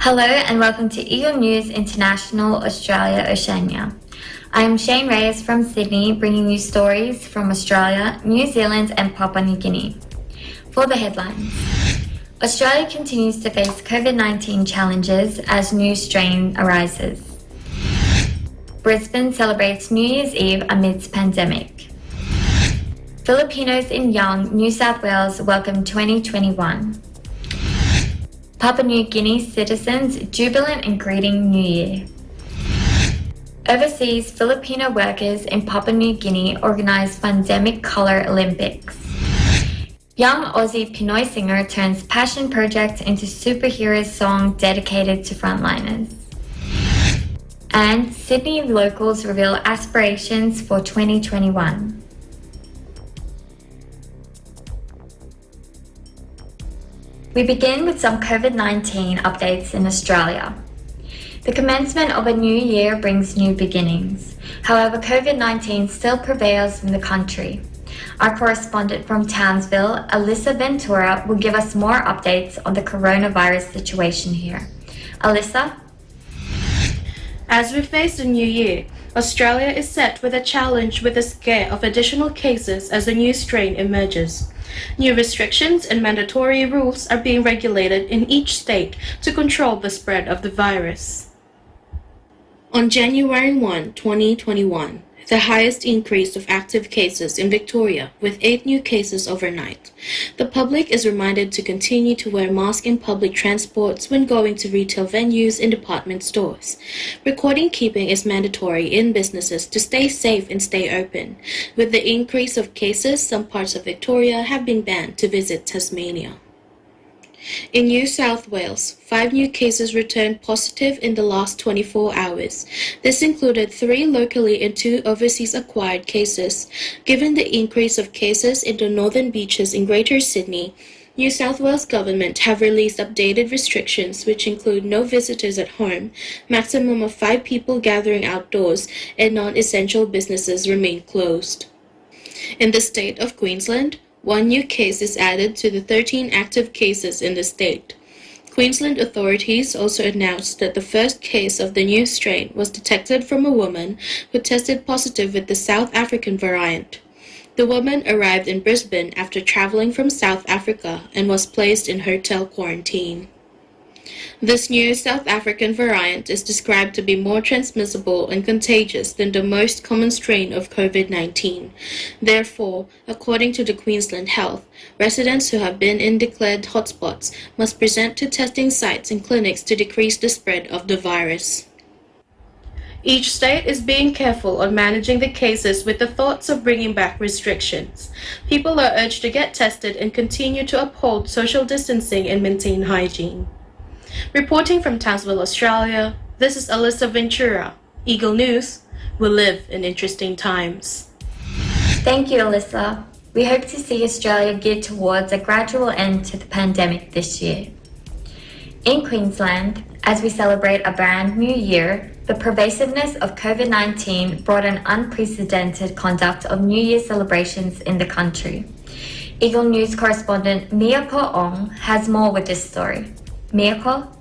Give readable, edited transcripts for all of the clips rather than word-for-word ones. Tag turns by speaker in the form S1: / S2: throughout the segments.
S1: Hello and welcome to Eagle News International Australia Oceania. I am Shane Reyes from Sydney, bringing you stories from Australia, New Zealand and Papua New Guinea. For the headlines, Australia continues to face COVID-19 challenges as new strain arises. Brisbane celebrates New Year's Eve amidst pandemic. Filipinos in Young, New South Wales welcome 2021. Papua New Guinea citizens jubilant in greeting New Year. Overseas Filipino workers in Papua New Guinea organise Fundemic Colour Olympics. Young Aussie Pinoy singer turns passion project into superhero song dedicated to frontliners. And Sydney locals reveal aspirations for 2021. We begin with some COVID-19 updates in Australia. The commencement of a new year brings new beginnings. However, COVID-19 still prevails in the country. Our correspondent from Townsville, Alyssa Ventura, will give us more updates on the coronavirus situation here. Alyssa?
S2: As we face the new year, Australia is set with a challenge with the scare of additional cases as a new strain emerges. New restrictions and mandatory rules are being regulated in each state to control the spread of the virus. On January 1, 2021, the highest increase of active cases in Victoria, with 8 new cases overnight. The public is reminded to continue to wear masks in public transports when going to retail venues and department stores. Recording keeping is mandatory in businesses to stay safe and stay open. With the increase of cases, some parts of Victoria have been banned to visit Tasmania. In New South Wales, 5 new cases returned positive in the last 24 hours. This included 3 locally and 2 overseas acquired cases. Given the increase of cases in the northern beaches in Greater Sydney, New South Wales government have released updated restrictions which include no visitors at home, maximum of 5 people gathering outdoors, and non-essential businesses remain closed. In the state of Queensland, 1 new case is added to the 13 active cases in the state. Queensland authorities also announced that the first case of the new strain was detected from a woman who tested positive with the South African variant. The woman arrived in Brisbane after traveling from South Africa and was placed in hotel quarantine. This new South African variant is described to be more transmissible and contagious than the most common strain of COVID-19. Therefore, according to the Queensland Health, residents who have been in declared hotspots must present to testing sites and clinics to decrease the spread of the virus. Each state is being careful on managing the cases with the thoughts of bringing back restrictions. People are urged to get tested and continue to uphold social distancing and maintain hygiene. Reporting from Townsville, Australia, this is Alyssa Ventura. Eagle News, we live in interesting times.
S1: Thank you, Alyssa. We hope to see Australia geared towards a gradual end to the pandemic this year. In Queensland, as we celebrate a brand new year, the pervasiveness of COVID-19 brought an unprecedented conduct of New Year celebrations in the country. Eagle News correspondent Miyako Ong has more with this story. Miyako?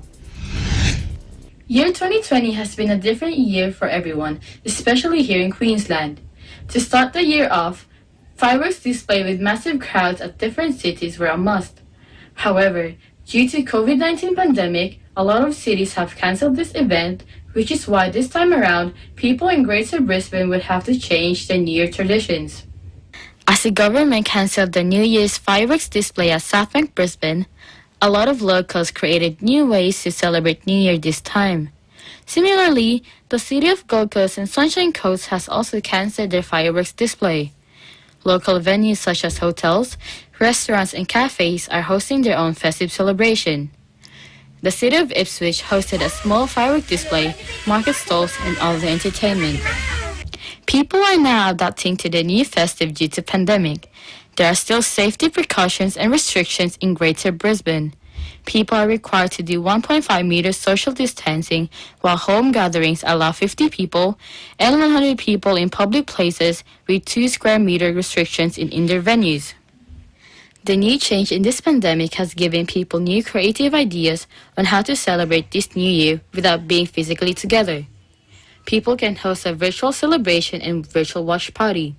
S3: Year 2020 has been a different year for everyone, especially here in Queensland. To start the year off, fireworks display with massive crowds at different cities were a must. However, due to COVID-19 pandemic, a lot of cities have cancelled this event, which is why this time around, people in Greater Brisbane would have to change their New Year traditions. As the government cancelled the New Year's fireworks display at Southbank, Brisbane, a lot of locals created new ways to celebrate New Year this time. Similarly, the city of Gold Coast and Sunshine Coast has also cancelled their fireworks display. Local venues such as hotels, restaurants, and cafes are hosting their own festive celebration. The city of Ipswich hosted a small firework display, market stalls, and other entertainment. People are now adapting to the new festive due to pandemic. There are still safety precautions and restrictions in Greater Brisbane. People are required to do 1.5 meters social distancing, while home gatherings allow 50 people and 100 people in public places with 2 square meter restrictions in indoor venues. The new change in this pandemic has given people new creative ideas on how to celebrate this new year without being physically together. People can host a virtual celebration and virtual watch party.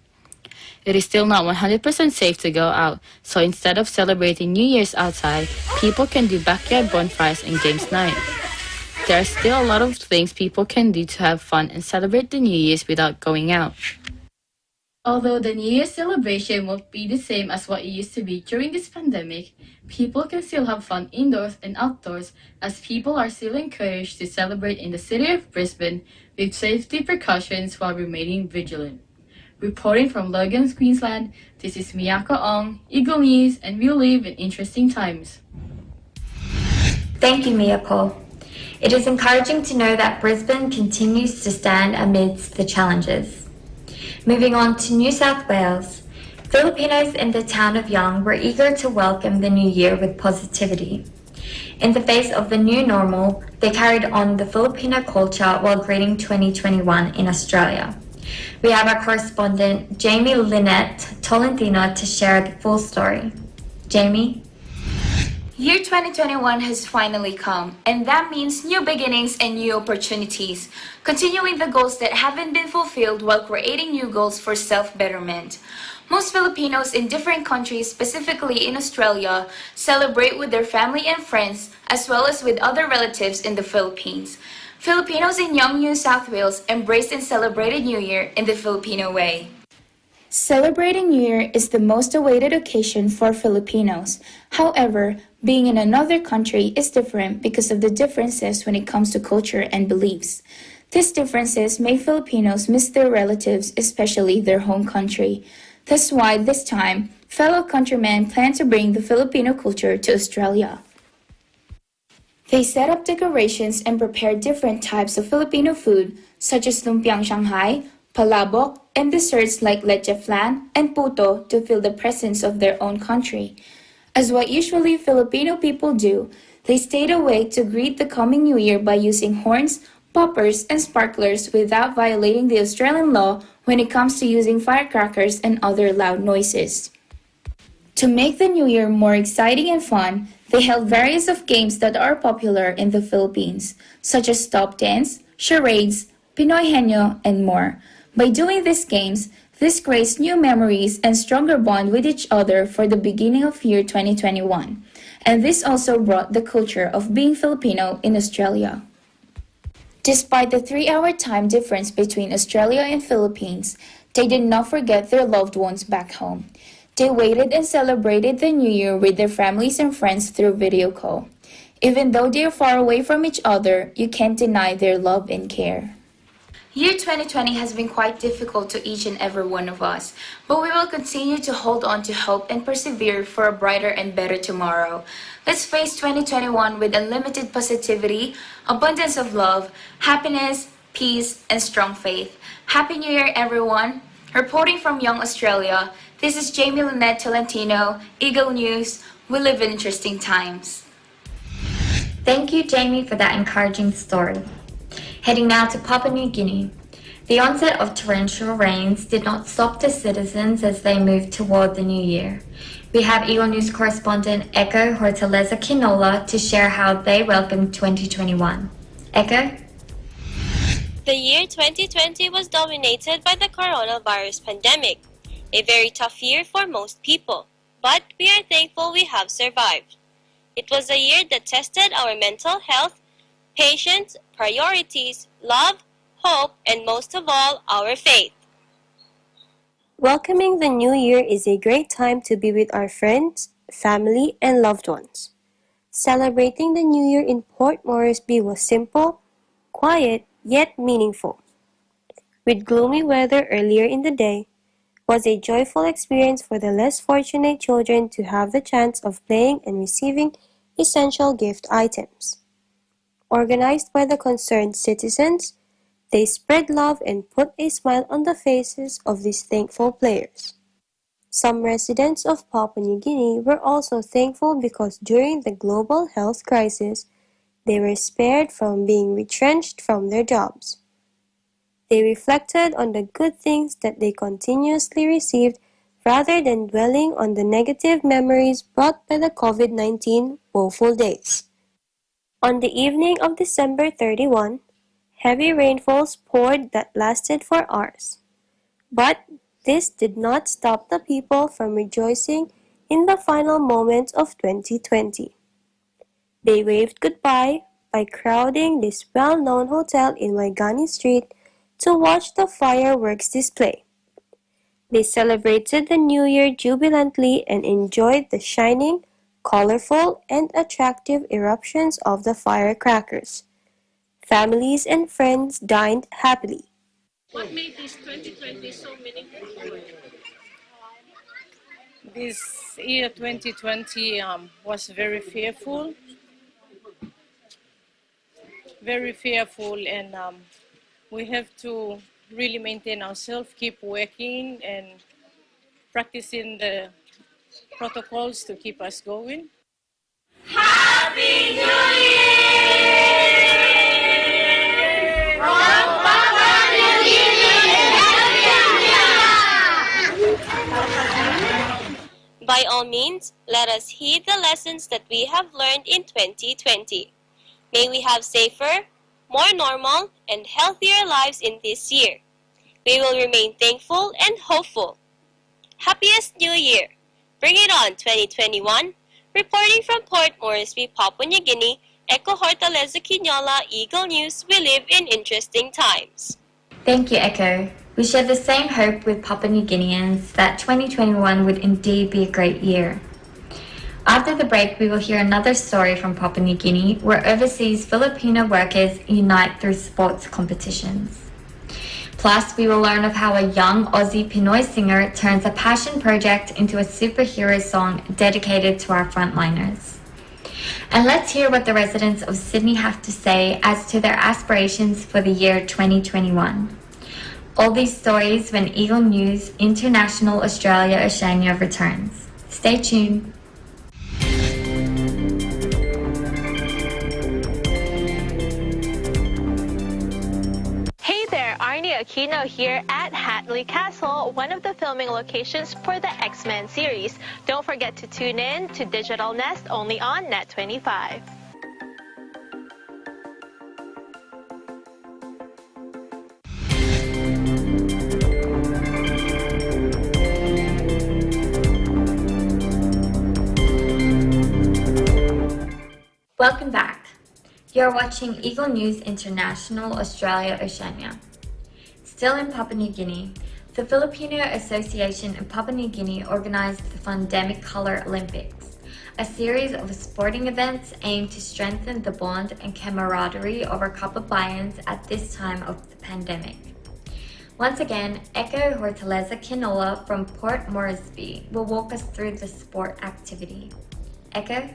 S3: It is still not 100% safe to go out, so instead of celebrating New Year's outside, people can do backyard bonfires and games night. There are still a lot of things people can do to have fun and celebrate the New Year's without going out. Although the New Year's celebration won't be the same as what it used to be during this pandemic, people can still have fun indoors and outdoors as people are still encouraged to celebrate in the city of Brisbane with safety precautions while remaining vigilant. Reporting from Logan, Queensland, this is Miyako Ong, Eagle News, and we live in interesting times.
S1: Thank you, Miyako. It is encouraging to know that Brisbane continues to stand amidst the challenges. Moving on to New South Wales, Filipinos in the town of Young were eager to welcome the new year with positivity. In the face of the new normal, they carried on the Filipino culture while greeting 2021 in Australia. We have our correspondent Jamie Lynette Tolentino to share the full story. Jamie?
S4: Year 2021 has finally come, and that means new beginnings and new opportunities, continuing the goals that haven't been fulfilled while creating new goals for self-betterment. Most Filipinos in different countries, specifically in Australia, celebrate with their family and friends, as well as with other relatives in the Philippines. Filipinos in Young, New South Wales embraced and celebrated New Year in the Filipino way.
S5: Celebrating New Year is the most awaited occasion for Filipinos. However, being in another country is different because of the differences when it comes to culture and beliefs. These differences make Filipinos miss their relatives, especially their home country. That's why this time, fellow countrymen plan to bring the Filipino culture to Australia. They set up decorations and prepare different types of Filipino food, such as lumpiang Shanghai, palabok, and desserts like leche flan and puto to feel the presence of their own country. As what usually Filipino people do, they stayed awake to greet the coming New Year by using horns, poppers, and sparklers without violating the Australian law when it comes to using firecrackers and other loud noises. To make the New Year more exciting and fun, they held various of games that are popular in the Philippines, such as stop dance, charades, Pinoy henyo, and more. By doing these games, this creates new memories and stronger bond with each other for the beginning of year 2021. And this also brought the culture of being Filipino in Australia. Despite the 3-hour time difference between Australia and Philippines, they did not forget their loved ones back home. They waited and celebrated the New Year with their families and friends through video call. Even though they are far away from each other, you can't deny their love and care.
S4: Year 2020 has been quite difficult to each and every one of us, but we will continue to hold on to hope and persevere for a brighter and better tomorrow. Let's face 2021 with unlimited positivity, abundance of love, happiness, peace, and strong faith. Happy New Year, everyone! Reporting from Young, Australia, this is Jamie Lynette Tolentino, Eagle News. We live in interesting times.
S1: Thank you, Jamie, for that encouraging story. Heading now to Papua New Guinea. The onset of torrential rains did not stop the citizens as they moved toward the new year. We have Eagle News correspondent Echo Hortaleza Kinola to share how they welcomed 2021. Echo?
S6: The year 2020 was dominated by the coronavirus pandemic, a very tough year for most people, but we are thankful we have survived. It was a year that tested our mental health, patience, priorities, love, hope, and most of all, our faith.
S7: Welcoming the new year is a great time to be with our friends, family, and loved ones. Celebrating the new year in Port Moresby was simple, quiet, yet meaningful. With gloomy weather earlier in the day, was a joyful experience for the less fortunate children to have the chance of playing and receiving essential gift items. Organized by the concerned citizens, they spread love and put a smile on the faces of these thankful players. Some residents of Papua New Guinea were also thankful because during the global health crisis, they were spared from being retrenched from their jobs. They reflected on the good things that they continuously received rather than dwelling on the negative memories brought by the COVID-19 woeful days. On the evening of December 31, heavy rainfalls poured that lasted for hours. But this did not stop the people from rejoicing in the final moments of 2020. They waved goodbye by crowding this well-known hotel in Waigani Street to watch the fireworks display. They celebrated the New Year jubilantly and enjoyed the shining, colorful, and attractive eruptions of the firecrackers. Families and friends dined happily.
S8: What made this 2020 so meaningful for you?
S9: This year 2020 was very fearful, and we have to really maintain ourselves, keep working and practicing the protocols to keep us going.
S8: Happy New Year! From Papua New Guinea and
S6: By all means, let us heed the lessons that we have learned in 2020. May we have safer, more normal, and healthier lives in this year. We will remain thankful and hopeful. Happiest New Year! Bring it on, 2021! Reporting from Port Moresby, Papua New Guinea, Echo Hortaleza Quinola, Eagle News, we live in interesting times.
S1: Thank you, Echo. We share the same hope with Papua New Guineans that 2021 would indeed be a great year. After the break, we will hear another story from Papua New Guinea, where overseas Filipino workers unite through sports competitions. Plus, we will learn of how a young Aussie Pinoy singer turns a passion project into a superhero song dedicated to our frontliners. And let's hear what the residents of Sydney have to say as to their aspirations for the year 2021. All these stories when Eagle News International Australia Oceania returns. Stay tuned.
S10: Arnie Aquino here at Hatley Castle, one of the filming locations for the XMen series. Don't forget to tune in to Digital Nest only on Net25.
S1: Welcome back. You're watching Eagle News International Australia Oceania. Still in Papua New Guinea, the Filipino Association in Papua New Guinea organized the Fundemic Colour Olympics, a series of sporting events aimed to strengthen the bond and camaraderie of our Kababayans at this time of the pandemic. Once again, Echo Hortaleza Quinola from Port Moresby will walk us through the sport activity. Echo?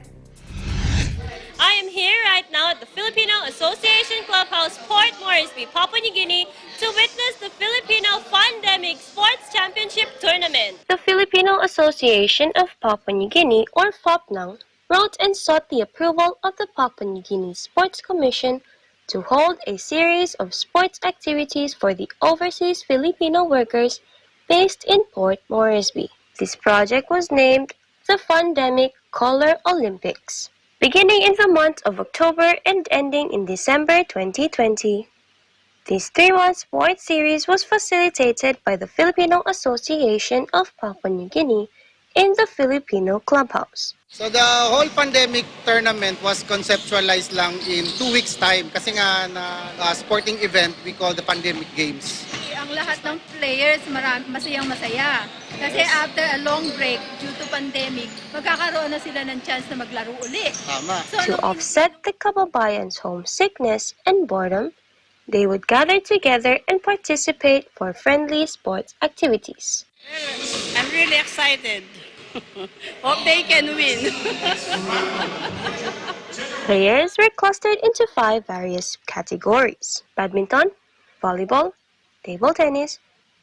S6: I am here right now at the Filipino Association Clubhouse, Port Moresby, Papua New Guinea, to witness the Filipino Fundemic Sports Championship Tournament.
S7: The Filipino Association of Papua New Guinea, or FOPNANG, wrote and sought the approval of the Papua New Guinea Sports Commission to hold a series of sports activities for the overseas Filipino workers based in Port Moresby. This project was named the Fundemic Colour Olympics, beginning in the month of October and ending in December 2020. This 3-month sports series was facilitated by the Filipino Association of Papua New Guinea in the Filipino Clubhouse.
S11: So the whole pandemic tournament was conceptualized lang in 2 weeks time kasi nga na sporting event we call the Pandemic Games.
S12: Ang lahat ng players masayang-masaya kasi after a long break due to pandemic, magkakaroon na sila ng chance na maglaro uli.
S11: Tama.
S7: To offset the Kababayans' homesickness and boredom, they would gather together and participate for friendly sports activities.
S13: I'm really excited. Hope they can win.
S7: Players were clustered into 5 various categories: badminton, volleyball, table tennis,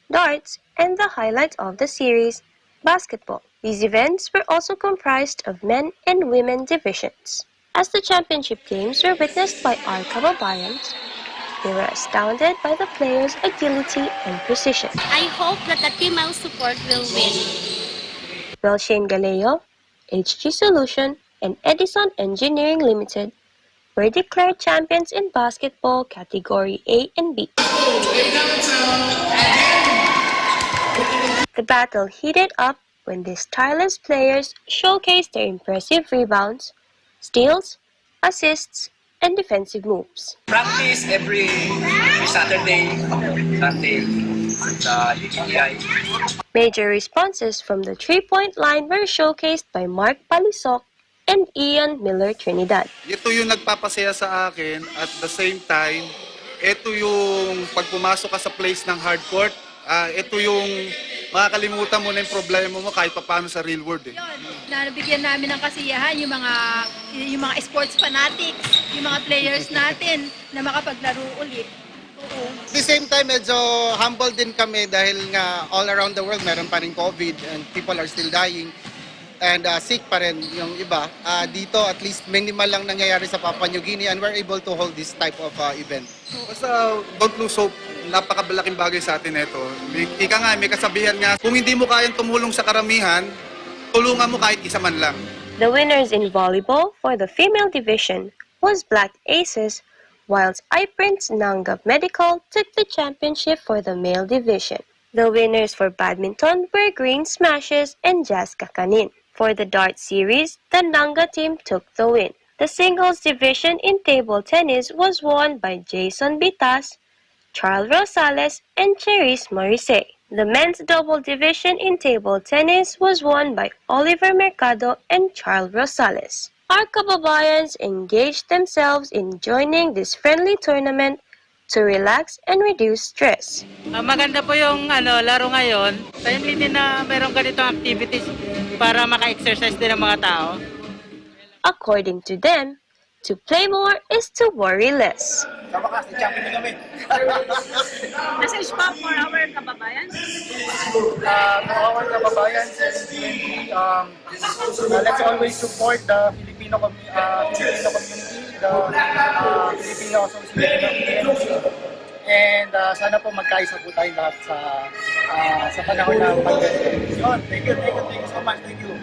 S7: darts, and the highlight of the series, basketball. These events were also comprised of men and women divisions. As the championship games were witnessed by our Kababayans, they were astounded by the players' agility and precision.
S14: I hope that the team I support will win.
S7: Welshane Galeo, HG Solution, and Edison Engineering Limited were declared champions in basketball category A and B. The battle heated up when these tireless players showcased their impressive rebounds, steals, assists, and defensive moves.
S14: Practice every Saturday, Sunday sa UGTI.
S7: Major responses from the three-point line were showcased by Mark Palisok and Ian Miller Trinidad.
S15: Ito yung nagpapasaya sa akin at the same time, ito yung pag pumasok ka sa place ng hard court, ito yung makakalimutan mo na yung problema mo kahit paano sa real world.
S12: Nabigyan namin ng kasiyahan yung mga sports fanatics, yung mga players natin na makapaglaro ulit.
S11: At the same time, medyo humble din kami dahil nga all around the world meron pa rin COVID and people are still dying and sick pa rin yung iba. Dito at least minimal lang nangyayari sa Papua New Guinea and we're able to hold this type of event.
S15: Basta don't lose hope, napakabalaking bagay sa atin ito. Ika nga, may kasabihan nga, kung hindi mo kayang tumulong sa karamihan, tulungan mo kahit isa man lang.
S7: The winners in volleyball for the female division was Black Aces, whilst iPrints Nanga Medical took the championship for the male division. The winners for badminton were Green Smashes and Jazz Kakanin. For the dart series, the Nanga team took the win. The singles division in table tennis was won by Jason Bitas, Charles Rosales, and Cherise Morise. The men's double division in table tennis was won by Oliver Mercado and Charles Rosales. Our kababayans engaged themselves in joining this friendly tournament to relax and reduce stress.
S16: Maganda po yung laro ngayon. Timely din na merong ganitong activities para maka-exercise din ang mga tao.
S7: According to them, to play more is to worry less.
S13: Message pa for our kababayans?
S17: For our kababayans, let's always support the Filipino community, the Filipino Association of PNC. And sana po magkaisa po tayong lahat sa panahon ng pandemic. Thank you so much. Thank you.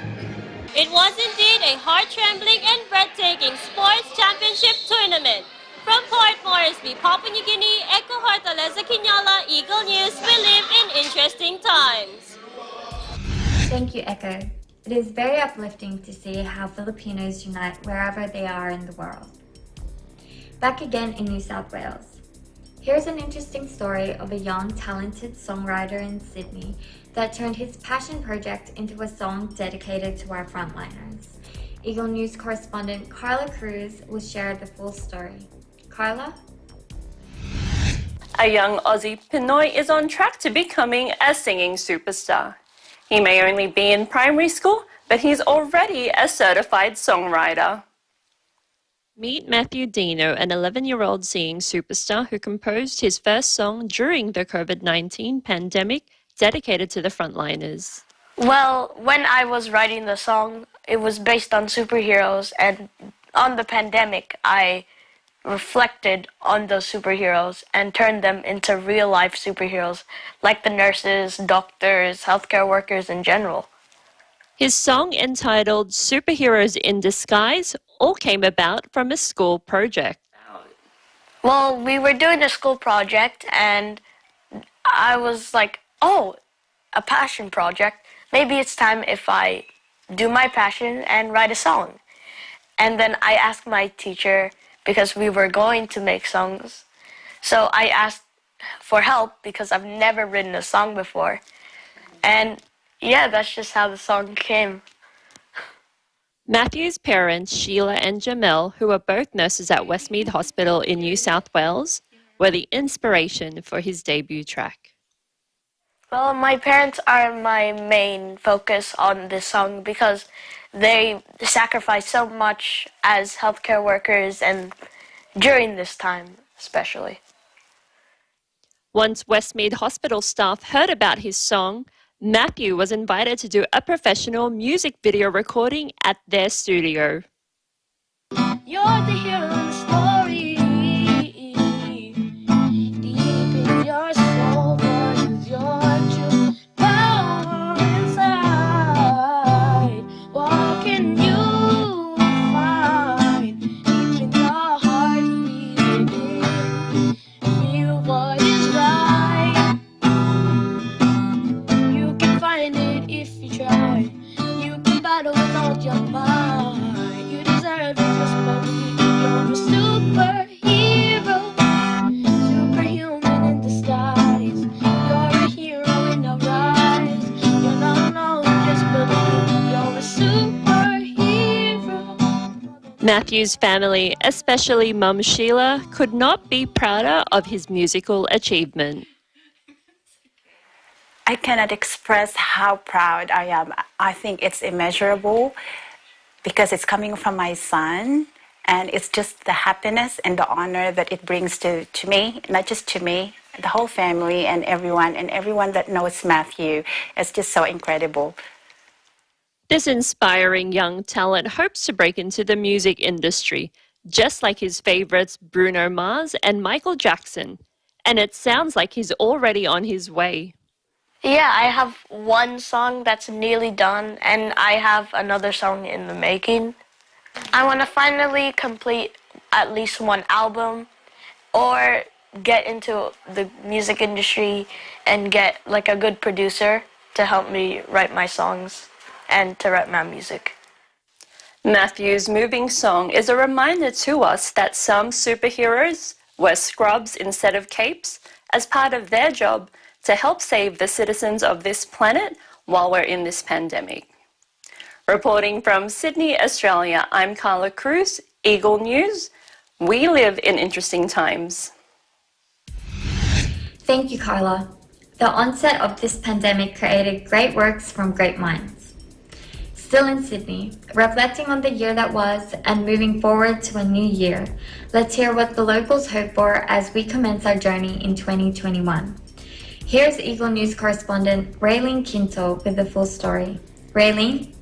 S6: It was indeed a heart-trembling and breathtaking sports championship tournament. From Port Moresby, Papua New Guinea, Echo Hortaleza, Kinyala, Eagle News, we live in interesting times.
S1: Thank you, Echo. It is very uplifting to see how Filipinos unite wherever they are in the world. Back again in New South Wales. Here's an interesting story of a young, talented songwriter in Sydney that turned his passion project into a song dedicated to our frontliners. Eagle News correspondent Carla Cruz will share the full story. Carla?
S18: A young Aussie Pinoy is on track to becoming a singing superstar. He may only be in primary school, but he's already a certified songwriter.
S19: Meet Matthew Dino, an 11-year-old singing superstar who composed his first song during the COVID-19 pandemic, dedicated to the frontliners.
S20: Well, when I was writing the song, it was based on superheroes, and on the pandemic, I reflected on those superheroes and turned them into real-life superheroes, like the nurses, doctors, healthcare workers in general.
S19: His song, entitled Superheroes in Disguise, all came about from a school project.
S20: Well, we were doing a school project, and I was like, oh, a passion project. Maybe it's time if I do my passion and write a song. And then I asked my teacher, because we were going to make songs. So I asked for help because I've never written a song before. And yeah, that's just how the song came.
S19: Matthew's parents, Sheila and Jamel, who are both nurses at Westmead Hospital in New South Wales, were the inspiration for his debut track.
S20: Well, my parents are my main focus on this song because they sacrifice so much as healthcare workers and during this time especially.
S19: Once Westmead Hospital staff heard about his song, Matthew was invited to do a professional music video recording at their studio.
S21: You're the hero in the story. Deep in your soul, what is your true power inside? try. You can battle with all your might. You deserve it, just believe. You're a superhero, superhuman in disguise. You're a hero in our eyes. You're not alone, just believe. You're a superhero.
S19: Matthew's family, especially Mum Sheila, could not be prouder of his musical achievement.
S2: I cannot express how proud I am. I think it's immeasurable because it's coming from my son, and it's just the happiness and the honor that it brings to me, not just to me, the whole family and everyone that knows Matthew. It's just so incredible.
S19: This inspiring young talent hopes to break into the music industry, just like his favorites Bruno Mars and Michael Jackson. And it sounds like he's already on his way.
S20: Yeah, I have one song that's nearly done, and I have another song in the making. I want to finally complete at least one album or get into the music industry and get like a good producer to help me write my songs and to write my music.
S18: Matthew's moving song is a reminder to us that some superheroes wear scrubs instead of capes as part of their job to help save the citizens of this planet while we're in this pandemic. Reporting from Sydney, Australia, I'm Carla Cruz, Eagle News. We live in interesting times.
S1: Thank you, Carla. The onset of this pandemic created great works from great minds. Still in Sydney, reflecting on the year that was and moving forward to a new year, let's hear what the locals hope for as we commence our journey in 2021. Here's Eagle News correspondent Raylene Quinto with the full story. Raylene?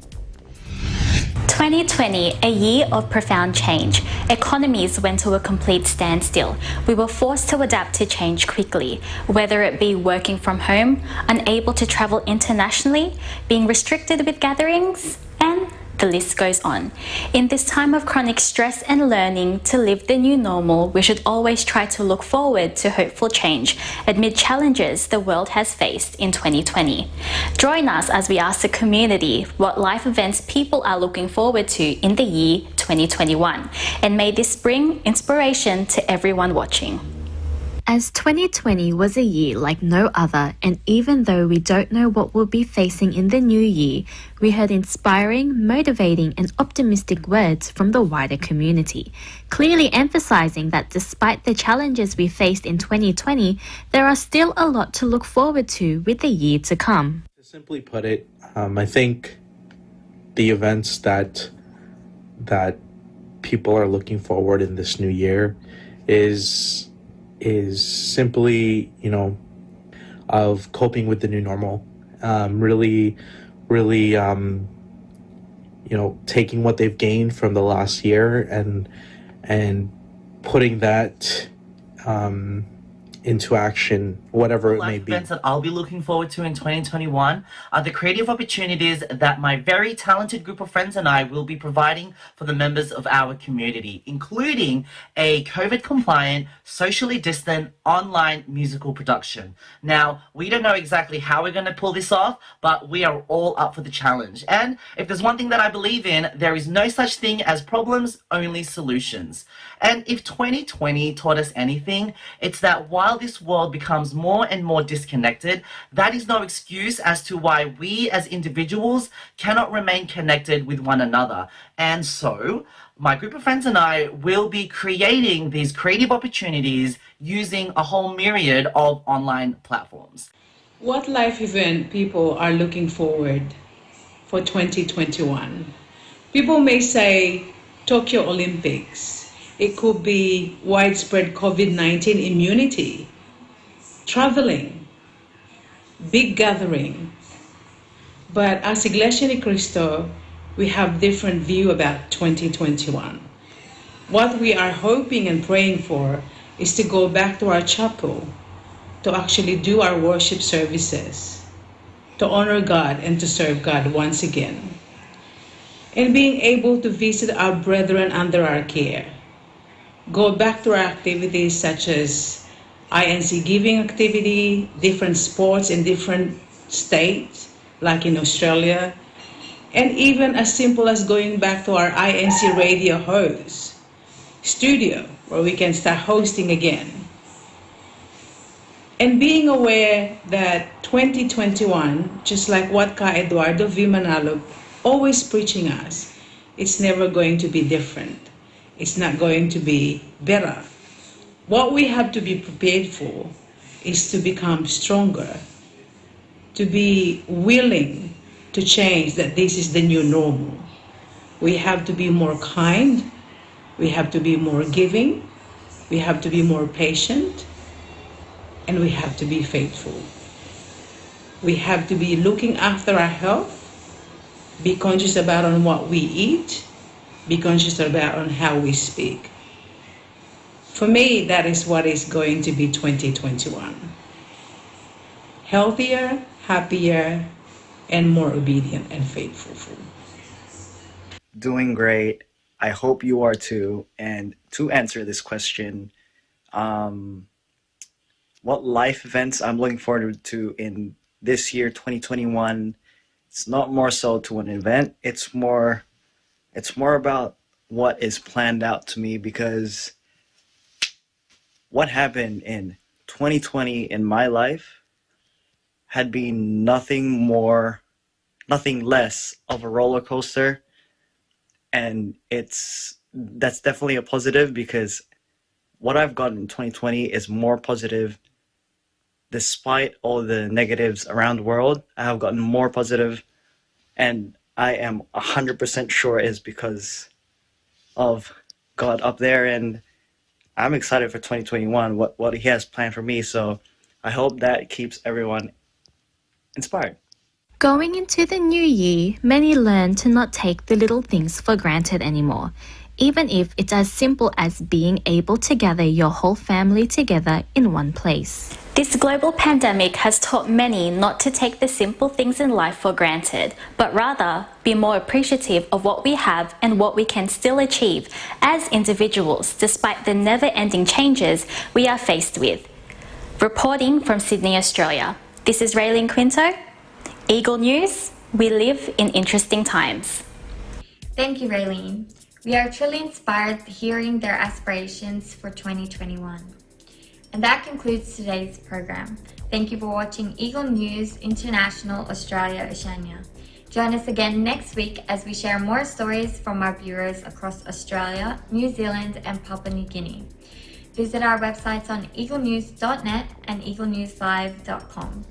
S22: 2020, a year of profound change. Economies went to a complete standstill. We were forced to adapt to change quickly, whether it be working from home, unable to travel internationally, being restricted with gatherings, and the list goes on. In this time of chronic stress and learning to live the new normal, we should always try to look forward to hopeful change amid challenges the world has faced in 2020. Join us as we ask the community what life events people are looking forward to in the year 2021, and may this bring inspiration to everyone watching.
S23: As 2020 was a year like no other, and even though we don't know what we'll be facing in the new year, we heard inspiring, motivating and optimistic words from the wider community, clearly emphasizing that despite the challenges we faced in 2020, there are still a lot to look forward to with the year to come.
S24: To simply put it, I think the events that people are looking forward in this new year is simply, of coping with the new normal, really, taking what they've gained from the last year and putting that into action, whatever it may be.
S25: Events that I'll be looking forward to in 2021 are the creative opportunities that my very talented group of friends and I will be providing for the members of our community, including a COVID-compliant, socially distant, online musical production. Now, we don't know exactly how we're going to pull this off, but we are all up for the challenge. And if there's one thing that I believe in, there is no such thing as problems, only solutions. And if 2020 taught us anything, it's that while this world becomes more and more disconnected, that is no excuse as to why we as individuals cannot remain connected with one another. And so, my group of friends and I will be creating these creative opportunities using a whole myriad of online platforms.
S26: What life event people are looking forward for 2021? People may say Tokyo Olympics. It could be widespread COVID-19 immunity, traveling, big gathering. But as Iglesia ni Cristo, we have different view about 2021. What we are hoping and praying for is to go back to our chapel, to actually do our worship services, to honor God and to serve God once again, and being able to visit our brethren under our care. Go back to our activities such as INC giving activity, different sports in different states, like in Australia, and even as simple as going back to our INC radio host studio where we can start hosting again. And being aware that 2021, just like what Ka Eduardo V. Manalo always preaching us, it's never going to be different. It's not going to be better. What we have to be prepared for is to become stronger, to be willing to change, that this is the new normal. We have to be more kind, we have to be more giving, we have to be more patient, and we have to be faithful. We have to be looking after our health, be conscious about on what we eat, be conscious about on how we speak. For me, that is what is going to be 2021. Healthier, happier, and more obedient and faithful.
S3: Doing great. I hope you are too. And to answer this question, what life events I'm looking forward to in this year, 2021, it's not more so to an event. It's more about what is planned out to me, because what happened in 2020 in my life had been nothing less of a roller coaster. And that's definitely a positive, because what I've gotten in 2020 is more positive. Despite all the negatives around the world, I have gotten more positive, and I am 100% sure it is because of God up there, and I'm excited for 2021, what He has planned for me. So I hope that keeps everyone inspired.
S23: Going into the new year, many learn to not take the little things for granted anymore, even if it's as simple as being able to gather your whole family together in one place.
S22: This global pandemic has taught many not to take the simple things in life for granted, but rather be more appreciative of what we have and what we can still achieve as individuals, despite the never-ending changes we are faced with. Reporting from Sydney, Australia, this is Raylene Quinto. Eagle News, we live in interesting times.
S1: Thank you, Raylene. We are truly inspired hearing their aspirations for 2021. And that concludes today's program. Thank you for watching Eagle News International Australia Oceania. Join us again next week as we share more stories from our bureaus across Australia, New Zealand, and Papua New Guinea. Visit our websites on eaglenews.net and eaglenewslive.com.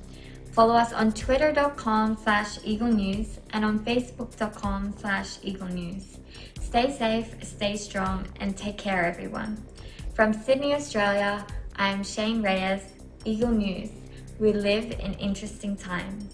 S1: Follow us on twitter.com/eaglenews and on facebook.com/eaglenews. Stay safe, stay strong, and take care, everyone. From Sydney, Australia, I am Shane Reyes, Eagle News. We live in interesting times.